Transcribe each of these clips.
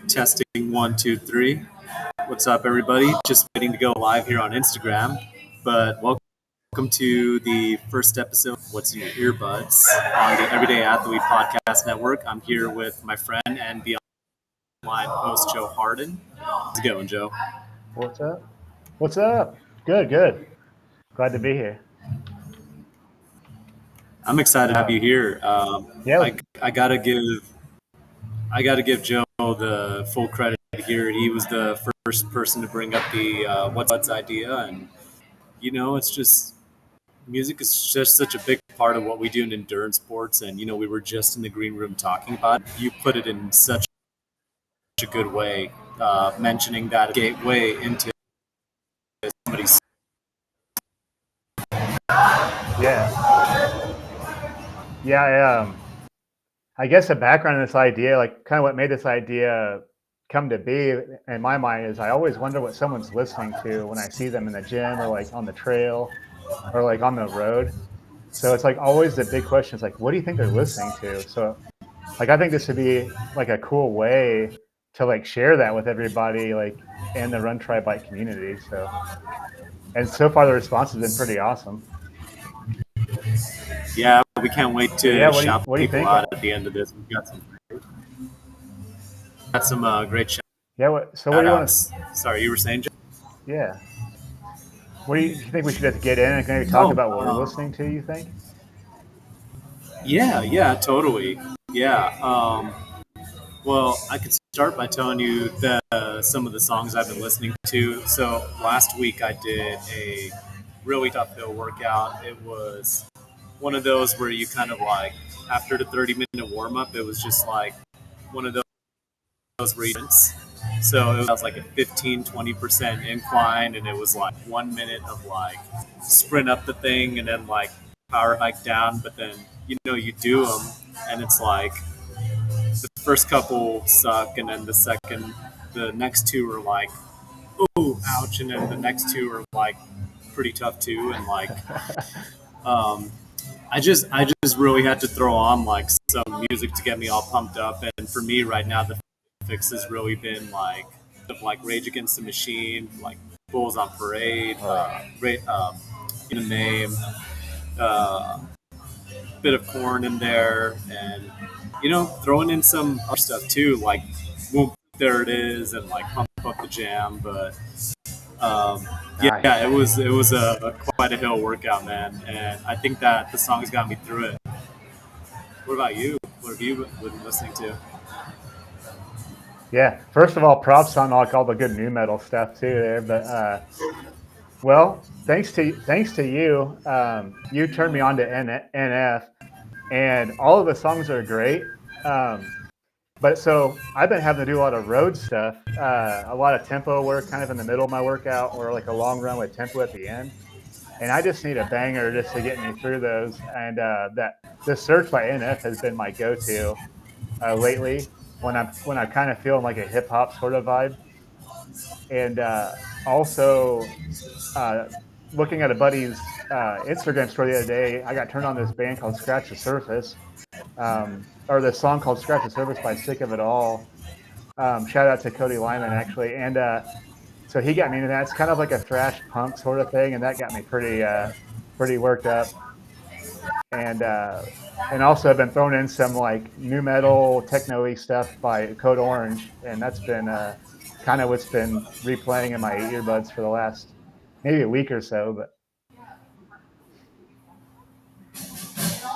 Testing one, two, three. What's up, everybody? Just waiting to go live here on Instagram. But welcome to the first episode of What's in Your Earbuds on the Everyday Athlete Podcast Network. I'm here with my friend and the online host, Joe Harden. How's it going, Joe? What's up? What's up? Good. Glad to be here. I'm excited to have you here. Yeah. I gotta give Joe the full credit here. He was the first person to bring up the what's idea, and it's just music is just such a big part of what we do in endurance sports. And we were just in the green room talking about it. You put it in such a good way, mentioning that gateway into somebody's. Yeah. I guess the background of this idea, like kind of what made this idea come to be in my mind, is I always wonder what someone's listening to when I see them in the gym or like on the trail or like on the road. So it's like always the big question is like, what do you think they're listening to? So like I think this would be like a cool way to like share that with everybody, like in the Run Try Bike community. And so far the response has been pretty awesome. Yeah, we can't wait to shout what do you people think? out at the end of this. We've got some great shout What do you want to? Sorry, you were saying, Joe? Yeah. What do you think we should just get in and maybe talk about what we're listening to, you think? Yeah, totally. Yeah. Well, I could start by telling you some of the songs I've been listening to. So last week I did a really tough hill workout. It was one of those where you kind of like, after the 30-minute warm up, it was just like one of those regions. So it was like a 15-20% incline, and it was like 1 minute of like sprint up the thing and then like power hike down. But then you do them, and it's like the first couple suck, and then the next two are like, oh, ouch, and then the next two are like pretty tough too, and like, I just really had to throw on like some music to get me all pumped up, and for me right now the fix has really been like Rage Against the Machine, like Bulls on Parade, in the name, bit of Corn in there, and throwing in some other stuff too, like Whoop, There It Is, and like Pump Up the Jam. But it was a quite a hill workout, man, and I think that the songs got me through it. What about you? What have you been listening to? Yeah, first of all, props on like all the good new metal stuff too there. But well, thanks to you, you turned me on to NF, and all of the songs are great. But so I've been having to do a lot of road stuff, a lot of tempo work, kind of in the middle of my workout, or like a long run with tempo at the end. And I just need a banger just to get me through those. And the Search by NF has been my go-to lately when I'm kind of feeling like a hip hop sort of vibe. And also looking at a buddy's Instagram story the other day, I got turned on this band called Scratch the Surface, or this song called Scratch the Surface by Sick of It All. Shout out to Cody Lyman, actually. And so he got me into that. It's kind of like a thrash punk sort of thing, and that got me pretty worked up. And also I've been throwing in some like new metal techno-y stuff by Code Orange, and that's been kind of what's been replaying in my earbuds for the last maybe a week or so. But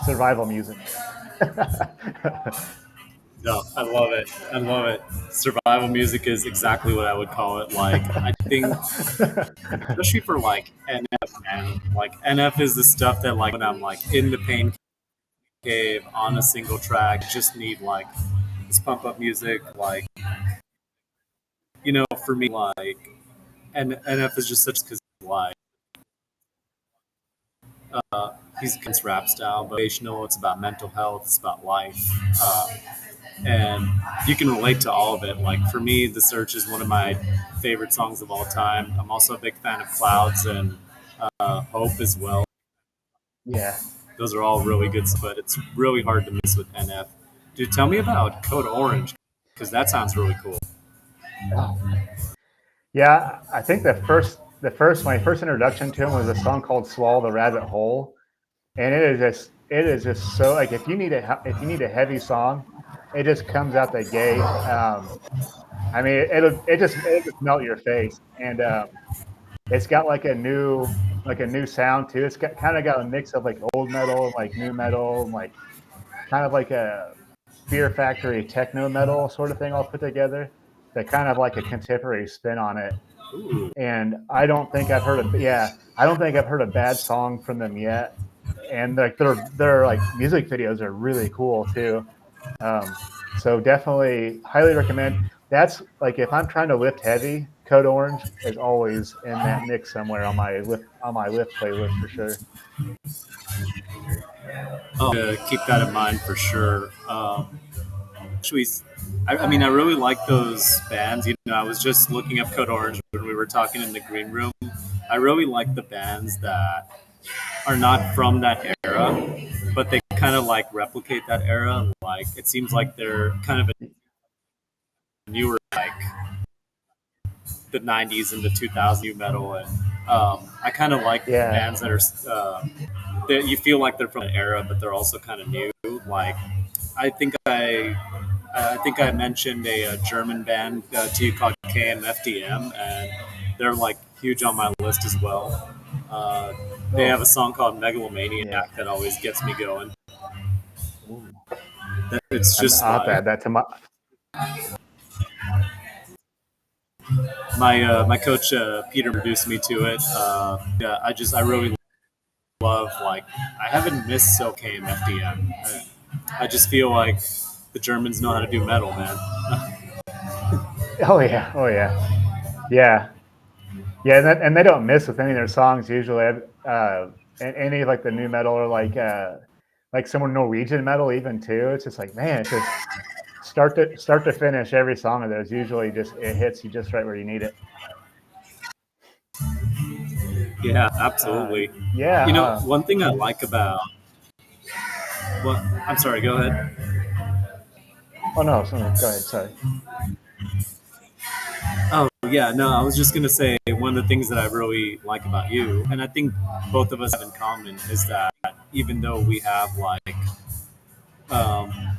survival music. No, I love it. Survival music is exactly what I would call it. Like, I think, especially for like NF, man. Like NF is the stuff that like when I'm like in the pain cave on a single track, just need like this pump up music. Like, for me, like, and NF is just such because like he's against rap style, but it's about mental health, it's about life. And you can relate to all of it. Like for me, The Search is one of my favorite songs of all time. I'm also a big fan of Clouds and Hope as well. Yeah, those are all really good, but it's really hard to miss with NF. Dude, tell me about Code Orange because that sounds really cool. Oh, yeah, I think the first my first introduction to him was a song called "Swallow the Rabbit Whole," and it is just so like if you need a heavy song, it just comes out the gate. I mean, it'll just melt your face, and it's got like a new sound too. It's got a mix of like old metal and like new metal and like kind of like a Fear Factory techno metal sort of thing all put together. That kind of like a contemporary spin on it. Ooh. And I don't think I've heard a bad song from them yet. And like their like music videos are really cool too. Um, so definitely highly recommend. That's like if I'm trying to lift heavy, Code Orange is always in that mix somewhere on my lift playlist for sure. Keep that in mind for sure. Actually, I mean, I really like those bands. You know, I was just looking up Code Orange when we were talking in the green room. I really like the bands that are not from that era, but they kind of like replicate that era. Like it seems like they're kind of a newer, like the '90s and the 2000s new metal, and I kind of like Yeah, bands that are that you feel like they're from an era, but they're also kind of new. Like I think I mentioned a German band to you called KMFDM, and they're like huge on my list as well. Uh, they have oh a song called yeah. Megalomaniac that always gets me going. Ooh. It's just I'll have to like add that to my. my coach Peter introduced me to it. Yeah, I really love like I haven't missed so KMFDM. I just feel like the Germans know how to do metal, man. Oh yeah, oh yeah, yeah. Yeah, and they don't miss with any of their songs usually. Any of like the new metal or like some Norwegian metal even too. It's just like man, it's just start to finish. Every song of those usually just it hits you just right where you need it. Yeah, absolutely. Yeah. You know, one thing I like about well, I'm sorry. Go ahead. Oh no, sorry. Go ahead. Sorry. Oh yeah, no, I was just gonna say one of the things that I really like about you, and I think both of us have in common, is that even though we have like um,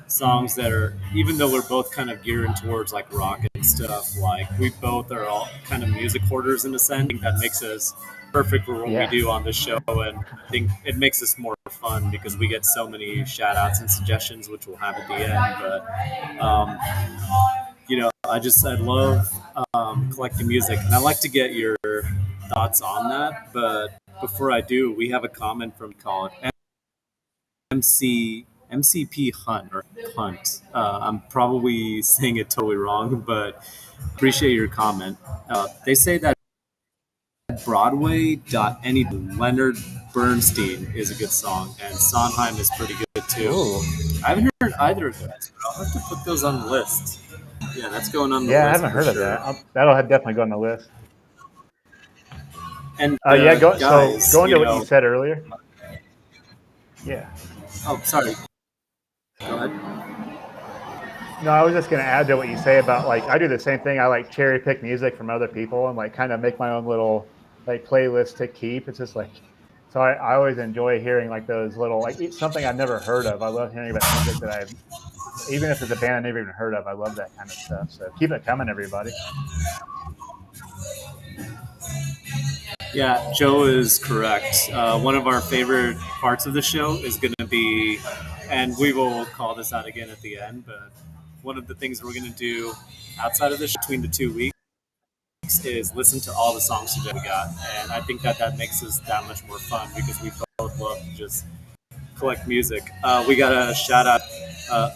songs that are, even though we're both kind of geared towards like rock and stuff, like we both are all kind of music hoarders in a sense. I think that makes us perfect for what we Yeah. do on this show, and I think it makes us more fun because we get so many shout outs and suggestions, which we'll have at the end. But you know, I love collecting music, and I like to get your thoughts on that. But before I do, we have a comment from called MCP Hunt or Hunt. I'm probably saying it totally wrong, but appreciate your comment. They say that Broadway. Any Leonard Bernstein is a good song, and Sondheim is pretty good too. Ooh. I haven't heard either of those, but I'll have to put those on the list. Yeah, that's going on the Yeah, I list haven't for heard of sure. that. That'll definitely go on the list. And Yeah. So guys, going you to what you know, said earlier. Yeah. oh, sorry, go ahead. No, I was just going to add to what you say about like I do the same thing. I like cherry pick music from other people and like kind of make my own little like playlist to keep. It's just like so I always enjoy hearing like those little like it's something I've never heard of. I love hearing about music that I've even if it's a band I never even heard of. I love that kind of stuff. So keep it coming, everybody. Yeah, Joe is correct. One of our favorite parts of the show is going to be, and we will call this out again at the end, but one of the things we're going to do outside of this between the 2 weeks is listen to all the songs today we got. And I think that that makes us that much more fun because we both love to just collect music. We got a shout out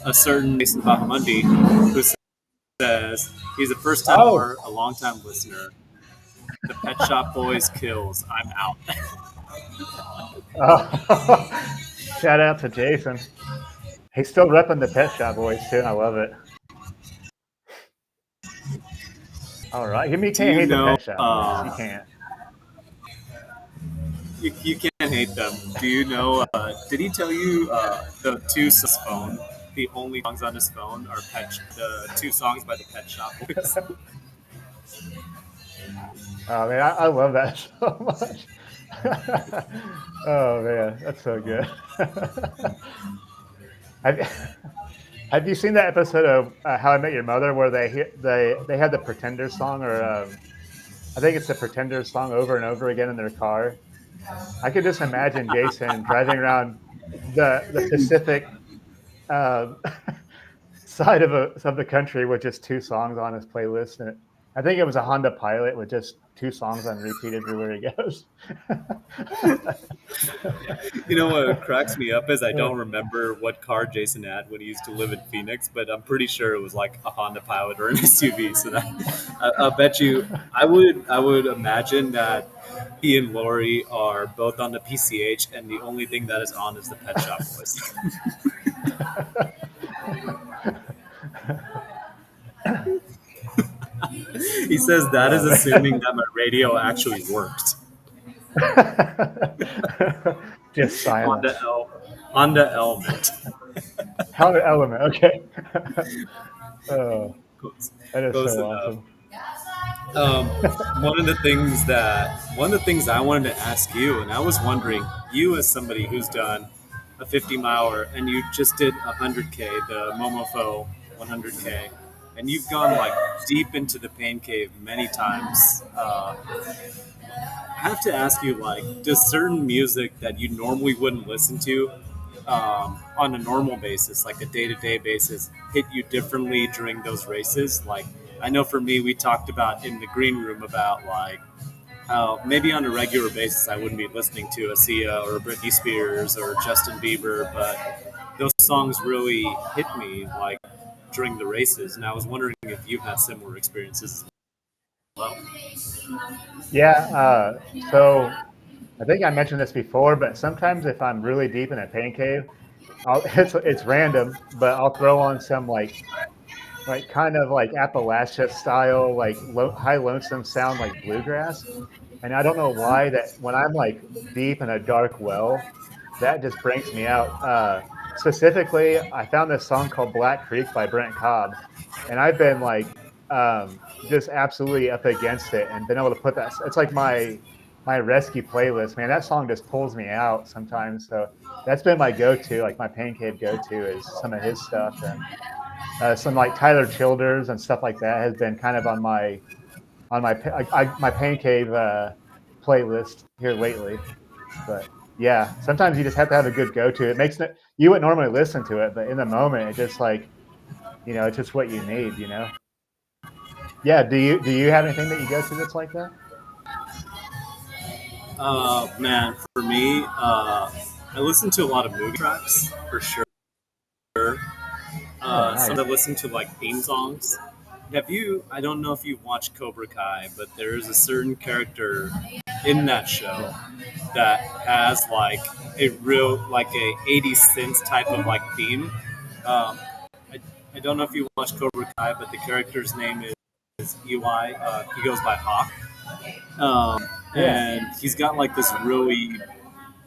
a certain Jason Bahamundi who says he's a first time Oh, or a long time listener. The Pet Shop Boys kills. I'm out. shout out to Jason. He's still repping the Pet Shop Boys too, and I love it. All right, you Do can't you hate the know? Pet Shop Boys. You can't. You can't hate them. Do you know? Did he tell you the two phone? the only songs on his phone are the two songs by the Pet Shop Boys. Oh man, I love that so much. Oh man, that's so good. have, have you seen that episode of How I Met Your Mother where they had the Pretenders song, or I think it's the Pretenders song over and over again in their car? I could just imagine Jason driving around the Pacific um, side of the country with just two songs on his playlist, and I think it was a Honda Pilot with just two songs on repeat everywhere he goes. You know what cracks me up is I don't remember what car Jason had when he used to live in Phoenix, but I'm pretty sure it was like a Honda Pilot or an SUV. So that I'll bet you, I would imagine that he and Lori are both on the PCH, and the only thing that is on is the Pet Shop Boys. He says that is Oh, assuming man. that my radio actually worked. Just Honda silence. L, Honda Element. How the element? Okay. Oh, Close, that is close so enough. awesome. Um, one of the things I wanted to ask you, and I was wondering, you as somebody who's done a 50 miler and you just did 100K, the Momofo 100K, and you've gone like deep into the pain cave many times. I have to ask you, like, does certain music that you normally wouldn't listen to on a normal basis, like a day-to-day basis, hit you differently during those races? Like, I know for me, we talked about in the green room about like how maybe on a regular basis I wouldn't be listening to a Sia or a Britney Spears or Justin Bieber, but those songs really hit me like during the races, and I was wondering if you've had similar experiences as well. Yeah. So I think I mentioned this before, but sometimes if I'm really deep in a pain cave, it's random, but I'll throw on some like kind of like Appalachia style, like high lonesome sound, like bluegrass. And I don't know why that when I'm like deep in a dark well, that just brings me out. Specifically, I found this song called Black Creek by Brent Cobb, and I've been like just absolutely up against it and been able to put that. It's like my rescue playlist, man. That song just pulls me out sometimes. So that's been my go-to, like my pain cave go-to, is some of his stuff, and some like Tyler Childers and stuff like that has been kind of on my pain cave playlist here lately. But yeah, sometimes you just have to have a good go to. It makes it, you wouldn't normally listen to it, but in the moment, it just like, it's just what you need. Yeah. Do you have anything that you go to that's like that? Man, for me, I listen to a lot of movie tracks for sure. Oh, Some nice. that listen to like theme songs. Have you? I don't know if you've watched Cobra Kai, but there is a certain character in that show Yeah. that has like a real like a 80s synth type of like theme. Um, I, I don't know if you watched Cobra Kai, but the character's name is Eli. He goes by Hawk, Yeah. and he's got like this really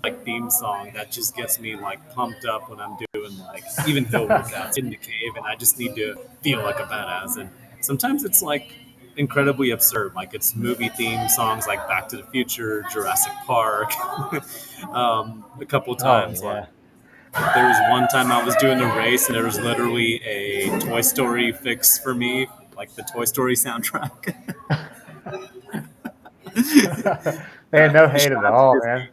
like theme song that just gets me like pumped up when I'm doing like even hill workouts in the cave, and I just need to feel like a badass. And sometimes it's like incredibly absurd, like it's movie theme songs like Back to the Future, Jurassic Park. A couple Oh, times, like yeah. there was one time I was doing a race, and there was literally a Toy Story fix for me, like the Toy Story soundtrack. Man, no hate Shout at out to all, Disney. man.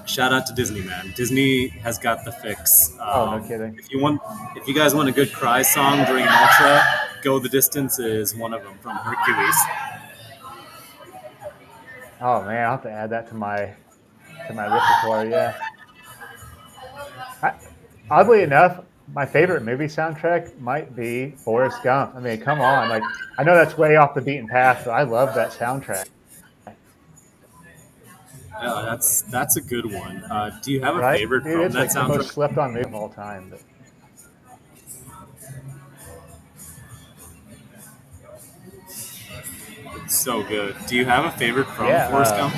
Shout out to Disney, man. Disney has got the fix. Oh, no kidding. If you guys want a good cry song during an ultra, "Go the Distance" is one of them from Hercules. Oh man, I'll have to add that to my repertoire. Yeah. I, oddly enough, my favorite movie soundtrack might be Forrest Gump. I mean, come on, like I know that's way off the beaten path, but I love that soundtrack. Yeah, that's a good one. Do you have a Right, favorite dude, from it's that like the most soundtrack? slept on movie of all time. But It's so good. Do you have a favorite from yeah, Forrest Gump?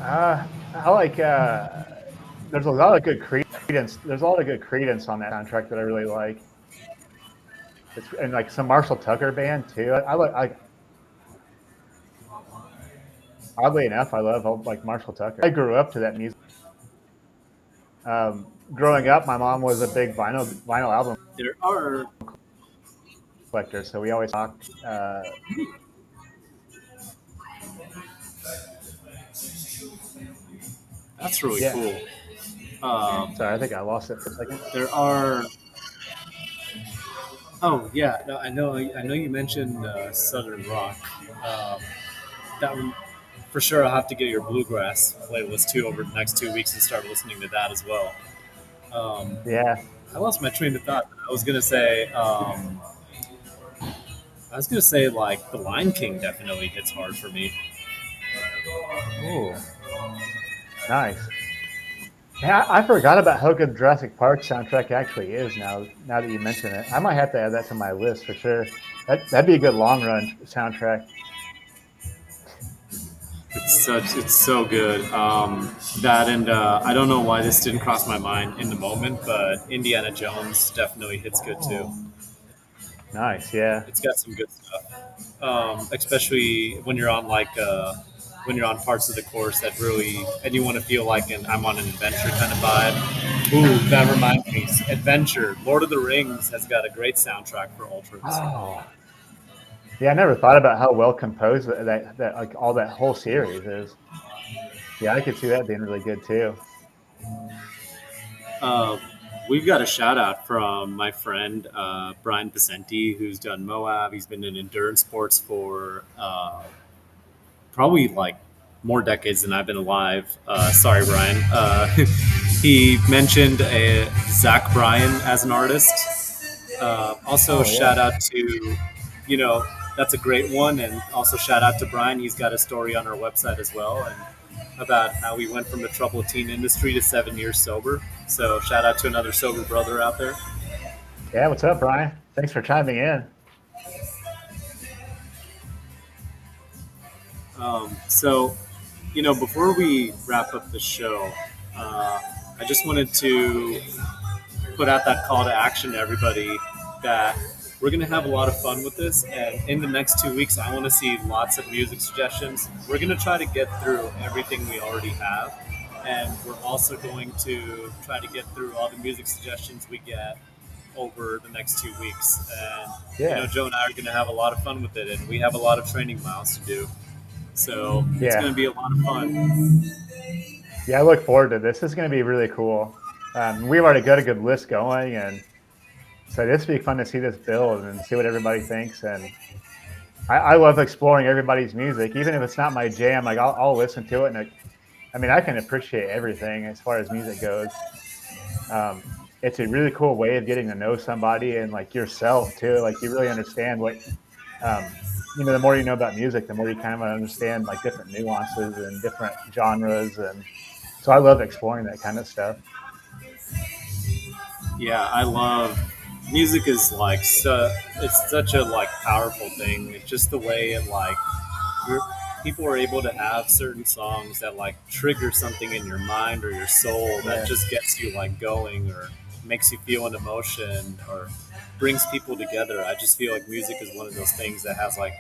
I like there's a lot of good Credence. There's a lot of good Credence on that soundtrack that I really like. It's and like some Marshall Tucker band too. I like. Oddly enough, I love like Marshall Tucker. I grew up to that music. Growing up, my mom was a big vinyl album There are. collector, so we always talk. That's really Yeah, cool. Um, sorry, I think I lost it for a second. there are. Oh yeah, no, I know. I know you mentioned Southern rock. Um, that one, for sure. I'll have to get your bluegrass playlist too over the next 2 weeks and start listening to that as well. Um, Yeah. I lost my train of thought. I was gonna say like the Lion King definitely hits hard for me. Ooh, nice. Yeah, I forgot about how good Jurassic Park soundtrack actually is. Now that you mention it, I might have to add that to my list for sure. That'd be a good long run soundtrack. It's so good. That and I don't know why this didn't cross my mind in the moment, but Indiana Jones definitely hits good too. Oh, nice. Yeah. It's got some good stuff, especially when you're on parts of the course that really and you want to feel like I'm on an adventure kind of vibe. Ooh, that reminds me, adventure. Lord of the Rings has got a great soundtrack for ultras. Oh, yeah. I never thought about how well composed that like all that whole series is. Yeah, I could see that being really good too. Uh, we've got a shout out from my friend Brian Pacenti, who's done Moab. He's been in endurance sports for probably like more decades than I've been alive. Sorry, Brian. He mentioned Zach Bryan as an artist. Also, Oh shout yeah, out to, you know, that's a great one. And also, shout out to Brian. He's got a story on our website as well. And about how he went from the troubled teen industry to 7 years sober. So, shout out to another sober brother out there. yeah. What's up, Brian? Thanks for chiming in. So, before we wrap up the show, uh, I just wanted to put out that call to action to everybody that we're going to have a lot of fun with this. And in the next 2 weeks, I want to see lots of music suggestions. We're going to try to get through everything we already have. And we're also going to try to get through all the music suggestions we get over the next 2 weeks. And, Yeah, Joe and I are going to have a lot of fun with it. And we have a lot of training miles to do. So it's going yeah, to be a lot of fun. yeah. I look forward to this. This is going to be really cool. We've already got a good list going, and so this will be fun to see this build and see what everybody thinks. And I love exploring everybody's music, even if it's not my jam. Like I'll listen to it, and I mean I can appreciate everything as far as music goes. Um, it's a really cool way of getting to know somebody and like yourself too. Like you really understand what um, the more you know about music, the more you kind of understand like different nuances and different genres. And so I love exploring that kind of stuff. Yeah, I love music is like it's such a like powerful thing. It's just the way it like you're, people are able to have certain songs that like trigger something in your mind or your soul that Yeah, just gets you like going or makes you feel an emotion or brings people together. I just feel like music is one of those things that has like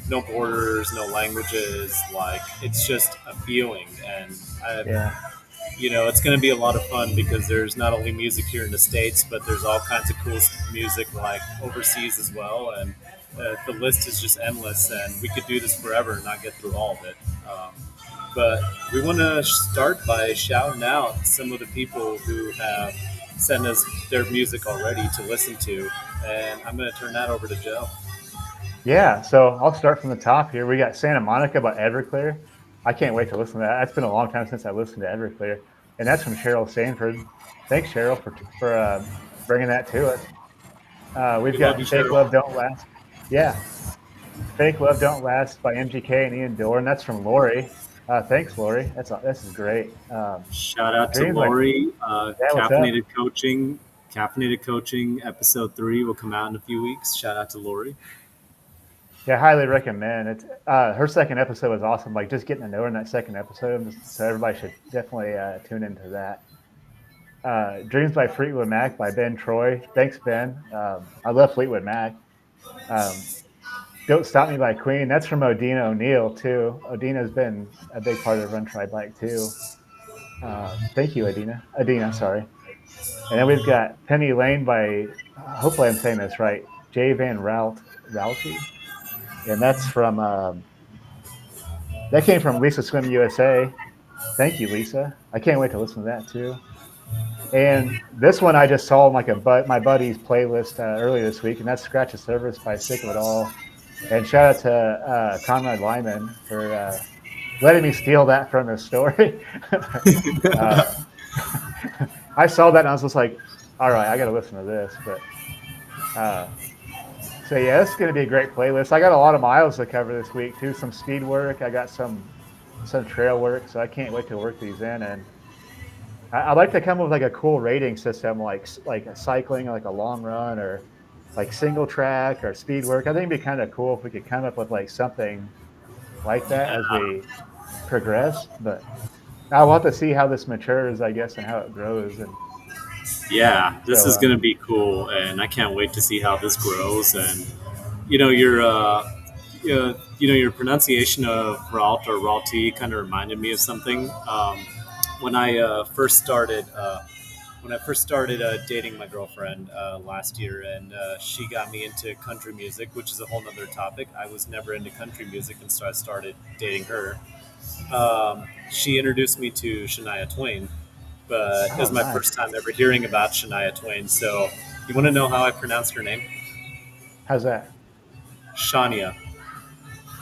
no borders, no languages. Like it's just a feeling, and yeah, it's going to be a lot of fun because there's not only music here in the States, but there's all kinds of cool music like overseas as well. And the list is just endless, and we could do this forever and not get through all of it. But we want to start by shouting out some of the people who have sent us their music already to listen to. And I'm going to turn that over to Joe. yeah. So I'll start from the top here. We got Santa Monica by Everclear. I can't wait to listen to that. It's been a long time since I listened to Everclear, and that's from Cheryl Sanford. Thanks, Cheryl, for bringing that to us. We've We love you, got Fake Cheryl. Love Don't Last. Yeah, Fake Love Don't Last by MGK and Ian Dorr, and that's from Lori. Thanks, Lori. This is great. Shout out to Dreams like Lori. yeah. What's up? Caffeinated Coaching, episode 3 will come out in a few weeks. Shout out to Lori. Yeah, highly recommend. It's her second episode was awesome. Like just getting to know her in that second episode, so everybody should definitely tune into that. Dreams by Fleetwood Mac by Ben Troy. Thanks, Ben. I love Fleetwood Mac. Um, Don't Stop Me by Queen. That's from Odina O'Neill, too. Odina's been a big part of Run Try Bike, too. Thank you, Adina. Adina, sorry. And then we've got Penny Lane by, hopefully I'm saying this right, Jay Van Ralty. And that's from, that came from Lisa Swim USA. Thank you, Lisa. I can't wait to listen to that too. And this one I just saw on like my buddy's playlist earlier this week, and that's "Scratch the Surface" by Sick of It All. And shout out to Conrad Lyman for letting me steal that from his story. uh, I saw that and I was just like, all right, I got to listen to this. But uh, so yeah, it's going to be a great playlist. I got a lot of miles to cover this week too. Some speed work. I got some trail work, so I can't wait to work these in. And I like to come up with like a cool rating system, like a cycling, like a long run, or like single track or speed work. I think it'd be kind of cool if we could come up with like something like that Yeah, as we progress. But I'll have to see how this matures, I guess, and how it grows. And yeah, this so, is gonna be cool, and I can't wait to see how this grows. And you know, your pronunciation of Ralt or Ralti kind of reminded me of something. When I first started. When I first started dating my girlfriend last year, and she got me into country music, which is a whole nother topic. I was never into country music, and so I started dating her. She introduced me to Shania Twain, but it oh, was my first nice. time ever hearing about Shania Twain. So, you want to know how I pronounce her name? How's that? Shania.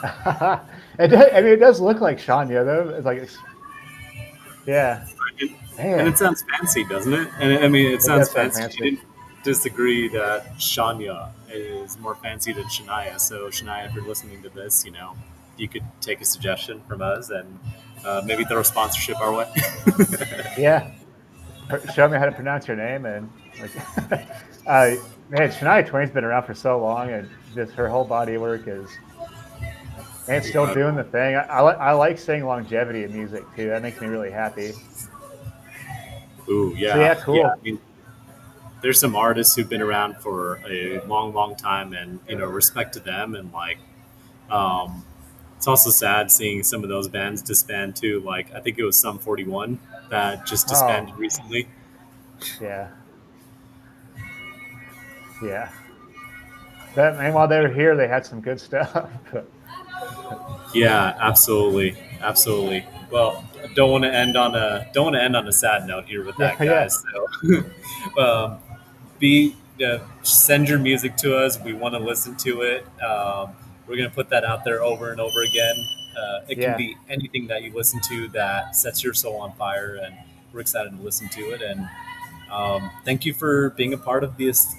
I mean, it does look like Shania though. It's like, yeah, And man, it sounds fancy, doesn't it? And I mean, it it sounds does sound fancy. You fancy. didn't disagree that Shania is more fancy than Shania. So, Shania, if you're listening to this, you could take a suggestion from us and maybe throw a sponsorship our way. Yeah, show me how to pronounce your name and like, man, Shania Twain's been around for so long, and just her whole body of work is and still doing the thing. I like seeing longevity in music too. That makes me really happy. Ooh, So yeah, yeah, yeah. I cool. mean, there's some artists who've been around for a long, long time, and respect to them. And like, um, it's also sad seeing some of those bands disband too. Like, I think it was Sum 41 that just Oh disbanded recently. yeah, yeah. But and while they were here, they had some good stuff. Yeah, absolutely, absolutely. Well, don't want to end on a sad note here with Yeah, that, yeah, guys. So, be send your music to us. We want to listen to it. We're gonna put that out there over and over again. It can yeah, be anything that you listen to that sets your soul on fire, and we're excited to listen to it. And thank you for being a part of this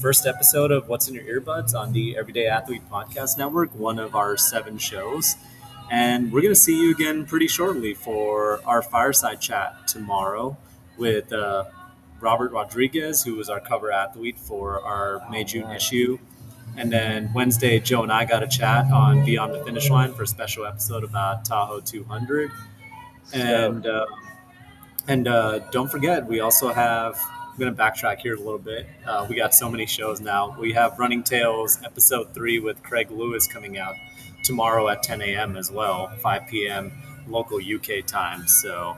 first episode of What's in Your Earbuds on the Everyday Athlete Podcast Network, one of our 7 shows. And we're going to see you again pretty shortly for our fireside chat tomorrow with Robert Rodriguez, who was our cover athlete for our May all June right. issue. And then Wednesday, Joe and I got a chat on Beyond the Finish Line for a special episode about Tahoe 200. And Stoked. don't forget, we also have. I'm going to backtrack here a little bit. We got so many shows now. We have Running Tales episode 3 with Craig Lewis coming out tomorrow at 10 a.m. as well, 5 p.m. local UK time. So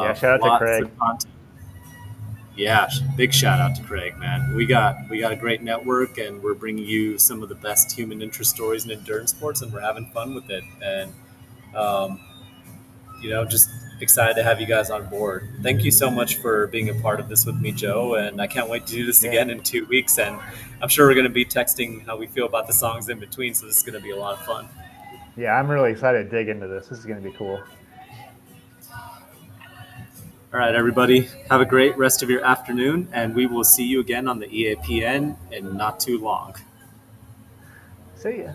Yeah, shout out to lots of Craig. content. Yeah, big shout out to Craig, man. We got a great network, and we're bringing you some of the best human interest stories in endurance sports, and we're having fun with it. And um, just excited to have you guys on board. Thank you so much for being a part of this with me, Joe. And I can't wait to do this Yeah, again in 2 weeks. And I'm sure we're going to be texting how we feel about the songs in between. So this is going to be a lot of fun. yeah. I'm really excited to dig into this. This is going to be cool. All right, everybody, have a great rest of your afternoon. And we will see you again on the EAPN in not too long. See ya.